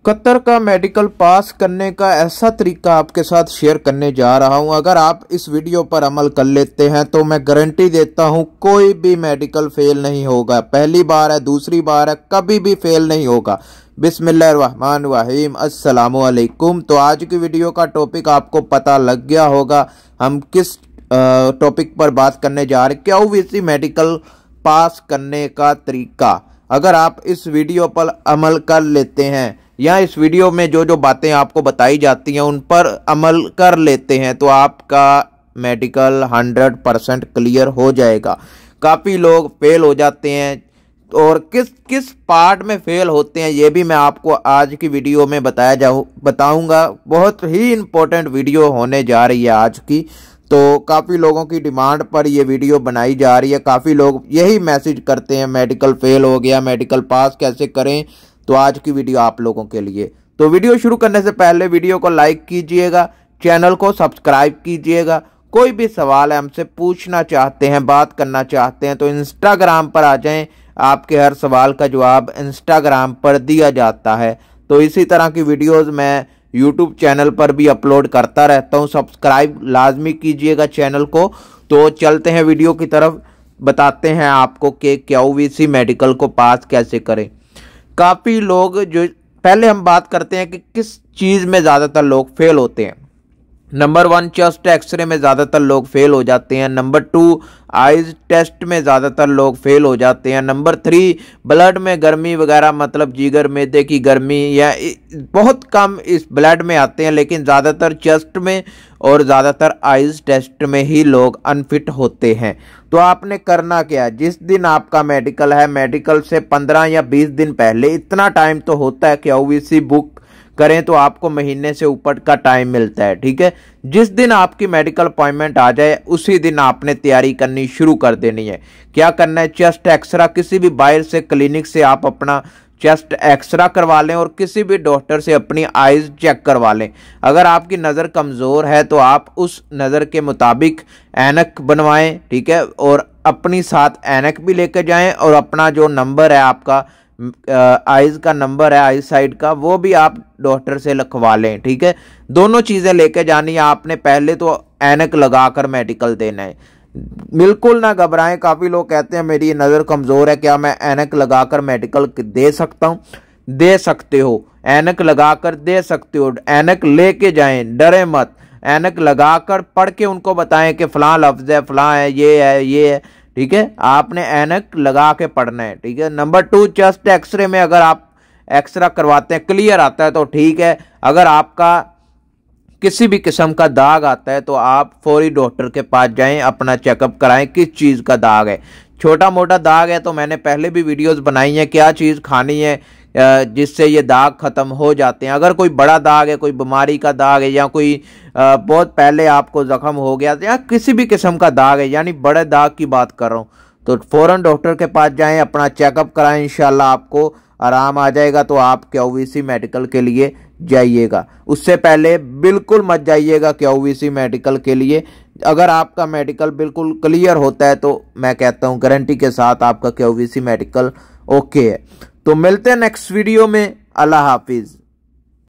Qatar का medical पास करने का ऐसा तरीका आपके साथ शेयर करने जा रहा हूं। अगर आप इस वीडियो पर अमल कर लेते हैं तो मैं गारंटी देता हूं कोई भी मेडिकल फेल नहीं होगा। पहली बार है, दूसरी बार है, कभी भी फेल नहीं होगा। बिस्मिल्लाहिर्रहमानिर्रहीम, अस्सलामु अलैकुम। तो आज की वीडियो का टॉपिक आपको पता लग गया होगा, हम किस टॉपिक पर बात करने जा रहे हैं। क्यूवीसी मेडिकल पास करने का तरीका। अगर आप इस वीडियो पर अमल कर लेते हैं या इस वीडियो में जो जो बातें आपको बताई जाती हैं उन पर अमल कर लेते हैं तो आपका मेडिकल 100% क्लियर हो जाएगा। काफ़ी लोग फेल हो जाते हैं और किस किस पार्ट में फेल होते हैं ये भी मैं आपको आज की वीडियो में बताऊंगा। बहुत ही इम्पोर्टेंट वीडियो होने जा रही है आज की। तो काफ़ी लोगों की डिमांड पर ये वीडियो बनाई जा रही है। काफ़ी लोग यही मैसेज करते हैं मेडिकल फेल हो गया, मेडिकल पास कैसे करें। तो आज की वीडियो आप लोगों के लिए। तो वीडियो शुरू करने से पहले वीडियो को लाइक कीजिएगा, चैनल को सब्सक्राइब कीजिएगा। कोई भी सवाल है हमसे पूछना चाहते हैं, बात करना चाहते हैं तो इंस्टाग्राम पर आ जाएं। आपके हर सवाल का जवाब इंस्टाग्राम पर दिया जाता है। तो इसी तरह की वीडियोज़ मैं यूट्यूब चैनल पर भी अपलोड करता रहता हूं। सब्सक्राइब लाजमी कीजिएगा चैनल को। तो चलते हैं वीडियो की तरफ, बताते हैं आपको कि क्यूवीसी मेडिकल को पास कैसे करें। काफ़ी लोग जो पहले हम बात करते हैं कि किस चीज़ में ज़्यादातर लोग फेल होते हैं। नंबर 1 चेस्ट एक्सरे में ज़्यादातर लोग फेल हो जाते हैं। नंबर 2 आइज टेस्ट में ज़्यादातर लोग फेल हो जाते हैं। नंबर 3 ब्लड में गर्मी वगैरह, मतलब जिगर मैदे की गर्मी या बहुत कम इस ब्लड में आते हैं, लेकिन ज़्यादातर चेस्ट में और ज़्यादातर आइज टेस्ट में ही लोग अनफिट होते हैं। तो आपने करना क्या है, जिस दिन आपका मेडिकल है, मेडिकल से 15 या 20 दिन पहले, इतना टाइम तो होता है, क्यूवीसी बुक करें तो आपको महीने से ऊपर का टाइम मिलता है। ठीक है, जिस दिन आपकी मेडिकल अपॉइंटमेंट आ जाए उसी दिन आपने तैयारी करनी शुरू कर देनी है। क्या करना है, चेस्ट एक्सरा किसी भी बाहर से क्लिनिक से आप अपना चेस्ट एक्सरा करवा लें और किसी भी डॉक्टर से अपनी आइज़ चेक करवा लें। अगर आपकी नज़र कमज़ोर है तो आप उस नज़र के मुताबिक ऐनक बनवाएं। ठीक है, और अपनी साथ ऐनक भी लेकर जाएं और अपना जो नंबर है आपका आइज़ का नंबर है, आई साइड का, वो भी आप डॉक्टर से लिखवा लें। ठीक है, दोनों चीज़ें लेके जानी है आपने। पहले तो ऐनक लगाकर मेडिकल देना है। बिल्कुल ना घबराएं। काफ़ी लोग कहते हैं मेरी नज़र कमज़ोर है, क्या मैं ऐनक लगाकर मेडिकल दे सकता हूँ? दे सकते हो, ऐनक लगाकर दे सकते हो। ऐनक लेके जाएं, डरे मत। ऐनक लगाकर पढ़ के उनको बताएं कि फ़लाँ लफ्ज़ है, फ़लाँ है, ये है। ठीक है, आपने ऐनक लगा के पढ़ना है। ठीक है। नंबर 2 चेस्ट एक्सरे में अगर आप एक्सरा करवाते हैं, क्लियर आता है तो ठीक है। अगर आपका किसी भी किस्म का दाग आता है तो आप फौरी डॉक्टर के पास जाएं, अपना चेकअप कराएं किस चीज़ का दाग है। छोटा मोटा दाग है तो मैंने पहले भी वीडियोस बनाई हैं, क्या चीज़ खानी है जिससे ये दाग ख़त्म हो जाते हैं। अगर कोई बड़ा दाग है, कोई बीमारी का दाग है या कोई बहुत पहले आपको ज़ख्म हो गया या किसी भी किस्म का दाग है, यानी बड़े दाग की बात कर रहा हूँ, तो फ़ौरन डॉक्टर के पास जाएं, अपना चेकअप कराएं। इंशाल्लाह आपको आराम आ जाएगा। तो आप क्यूवीसी मेडिकल के लिए जाइएगा, उससे पहले बिल्कुल मत जाइएगा क्यूवीसी मेडिकल के लिए। अगर आपका मेडिकल बिल्कुल क्लियर होता है तो मैं कहता हूँ गारंटी के साथ आपका क्यूवीसी मेडिकल ओके है। तो मिलते हैं नेक्स्ट वीडियो में। अल्लाह हाफिज़।